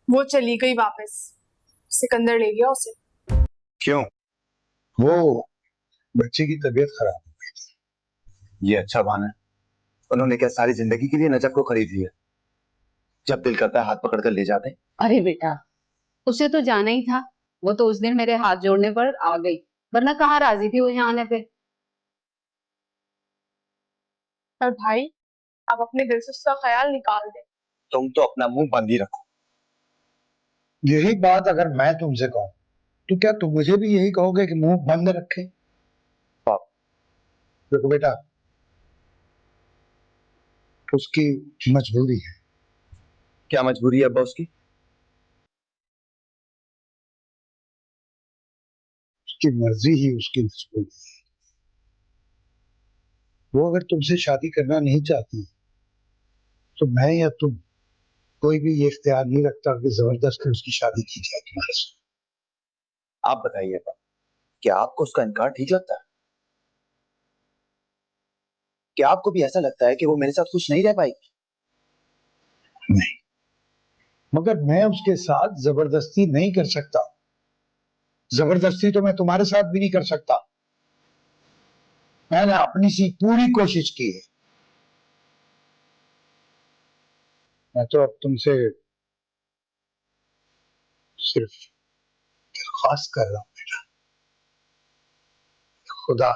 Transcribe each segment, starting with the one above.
वो चली गई वापस, सिकंदर ले गया उसे। क्यों? वो बच्चे की तबीयत खराब हो गई थी। ये अच्छा बहाना है। उन्होंने क्या सारी जिंदगी के लिए नजब को खरीद लिया? जब दिल करता है हाथ पकड़कर ले जाते हैं। अरे बेटा, उसे तो जाना ही था। वो तो उस दिन मेरे हाथ जोड़ने पर आ गई, वरना कहाँ राजी थी वो यहाँ आने पे। पर भाई, आप अपने दिल से उसका ख्याल निकाल दे। तुम तो अपना मुंह बंद ही रखो। यही बात अगर मैं तुमसे कहूं तो क्या तुम मुझे भी यही कहोगे कि मुंह बंद रखे? देखो बेटा, उसकी मजबूरी है। क्या मजबूरी है अब्बा उसकी? उसकी मर्जी ही उसकी मजबूरी है। वो अगर तुमसे शादी करना नहीं चाहती तो मैं या तुम कोई भी ये इख्तियार नहीं रखता कि जबरदस्ती उसकी शादी की जाए तुम्हारे साथ। आप बताइए अब्बा, क्या आपको उसका इनकार ठीक लगता है? क्या आपको भी ऐसा लगता है कि वो मेरे साथ खुश नहीं रह पाएगी? नहीं, मगर मैं उसके साथ जबरदस्ती नहीं कर सकता। जबरदस्ती तो मैं तुम्हारे साथ भी नहीं कर सकता। मैंने अपनी सी पूरी कोशिश की है। मैं तो अब तुमसे सिर्फ दरख्वास्त कर रहा हूं बेटा, खुदा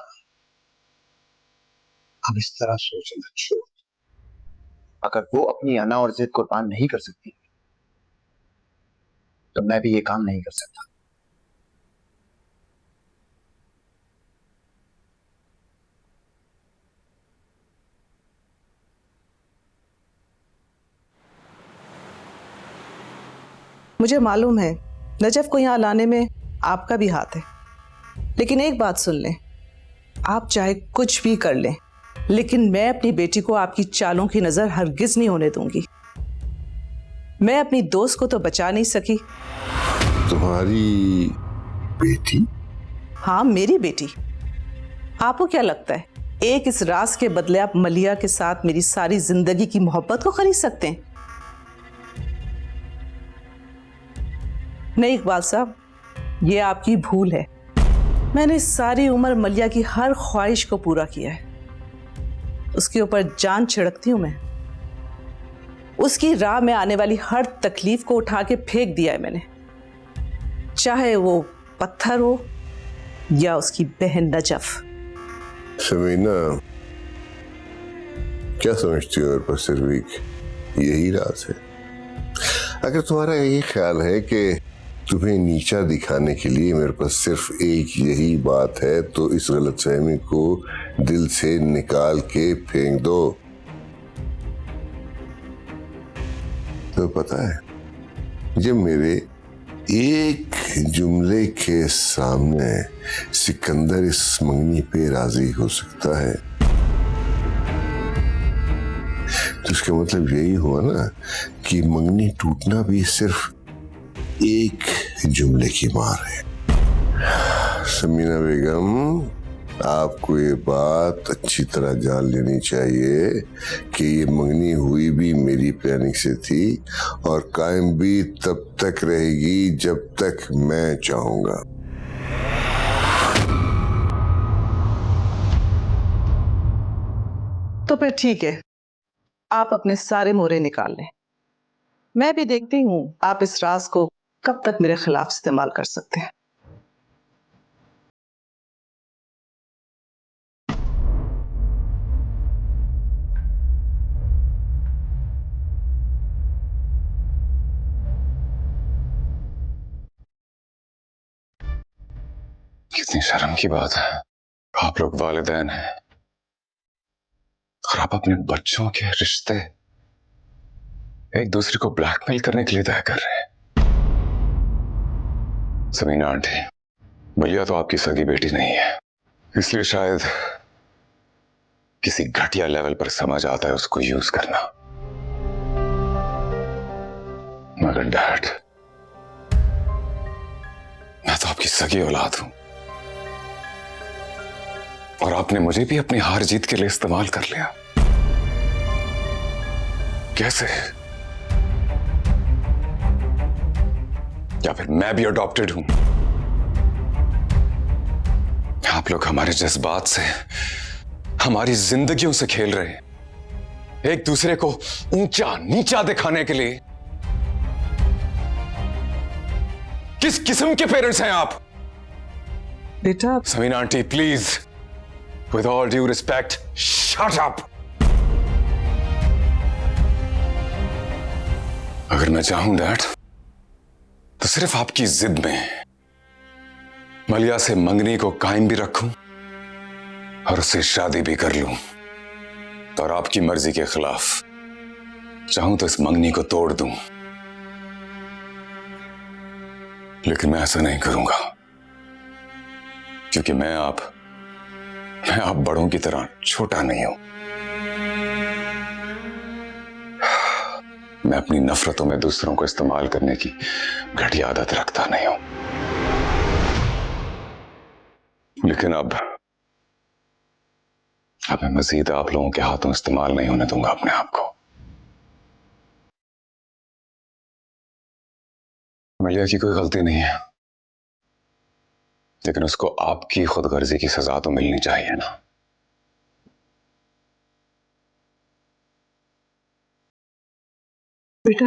अब इस तरह सोचना छोड़। अगर वो अपनी अना और जिद कुर्बान नहीं कर सकती तो मैं भी ये काम नहीं कर सकता। मुझे मालूम है नजफ को यहाँ लाने में आपका भी हाथ है, लेकिन एक बात सुन लें, आप चाहे कुछ भी कर लें, लेकिन मैं अपनी बेटी को आपकी चालों की नजर हरगिज नहीं होने दूंगी। मैं अपनी दोस्त को तो बचा नहीं सकी। तुम्हारी बेटी? हाँ, मेरी बेटी। आपको क्या लगता है एक इस राज के बदले आप मलिया के साथ मेरी सारी जिंदगी की मोहब्बत को खरीद सकते हैं? नहीं इकबाल साहब, ये आपकी भूल है। मैंने सारी उम्र मलिया की हर ख्वाहिश को पूरा किया है। उसके ऊपर जान छिड़कती हूं मैं। उसकी राह में आने वाली हर तकलीफ को उठा के फेंक दिया है मैंने, चाहे वो पत्थर हो या उसकी बहन नजफ। समीना, क्या समझती हो मेरे पास सिर्फ एक यही राज है? अगर तुम्हारा यही ख्याल है कि तुम्हें नीचा दिखाने के लिए मेरे पास सिर्फ एक यही बात है तो इस गलतफहमी को दिल से निकाल के फेंक दो। तो पता है, जब मेरे एक जुमले के सामने सिकंदर इस मंगनी पे राजी हो सकता है तो इसका मतलब यही हुआ ना कि मंगनी टूटना भी सिर्फ एक जुमले की मार है। समीना बेगम, आपको ये बात अच्छी तरह जान लेनी चाहिए कि ये मंगनी हुई भी मेरी प्लानिंग से थी और कायम भी तब तक रहेगी जब तक मैं चाहूंगा। तो फिर ठीक है, आप अपने सारे मोहरे निकाल लें। मैं भी देखती हूं आप इस राज को कब तक मेरे खिलाफ इस्तेमाल कर सकते हैं। कितनी शर्म की बात है, आप लोग वालिदैन हैं और आप अपने बच्चों के रिश्ते एक दूसरे को ब्लैकमेल करने के लिए तय कर रहे हैं। समीना आंटी, मलिया तो आपकी सगी बेटी नहीं है, इसलिए शायद किसी घटिया लेवल पर समझ आता है उसको यूज करना। मगर डैड, मैं तो आपकी सगी औलाद हूं और आपने मुझे भी अपनी हार जीत के लिए इस्तेमाल कर लिया। कैसे? या फिर मैं भी अडॉप्टेड हूं? आप लोग हमारे जज्बात से, हमारी जिंदगियों से खेल रहे हैं, एक दूसरे को ऊंचा नीचा दिखाने के लिए। किस किस्म के पेरेंट्स हैं आप? बेटा Sameena aunty please, with all due respect, shut up. अगर मैं चाहूं डैड तो सिर्फ आपकी जिद में मलिया से मंगनी को कायम भी रखूं और उससे शादी भी कर लूं, और आपकी मर्जी के खिलाफ चाहूं तो इस मंगनी को तोड़ दूं, लेकिन मैं ऐसा नहीं करूंगा, क्योंकि मैं आप बड़ों की तरह छोटा नहीं हूं। मैं अपनी नफरतों में दूसरों को इस्तेमाल करने की घटिया आदत रखता नहीं हूं, लेकिन अब मैं मजीद आप लोगों के हाथों इस्तेमाल नहीं होने दूंगा अपने आप को। मलिया की कोई गलती नहीं है, लेकिन उसको आपकी खुदगर्जी की सजा तो मिलनी चाहिए ना। बेटा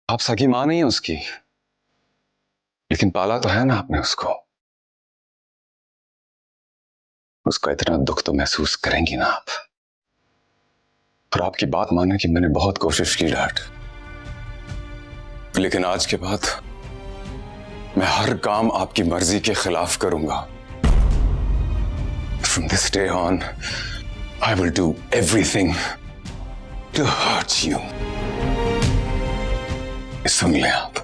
आप सगी मां नहीं है उसकी, लेकिन पाला तो है ना आपने उसको। उसका इतना दुख तो महसूस करेंगी ना आप। और आपकी बात मानने की मैंने बहुत कोशिश की डैड, लेकिन आज के बाद मैं हर काम आपकी मर्जी के खिलाफ करूंगा। From this day on, I will do everything to hurt you. सुन लें आप।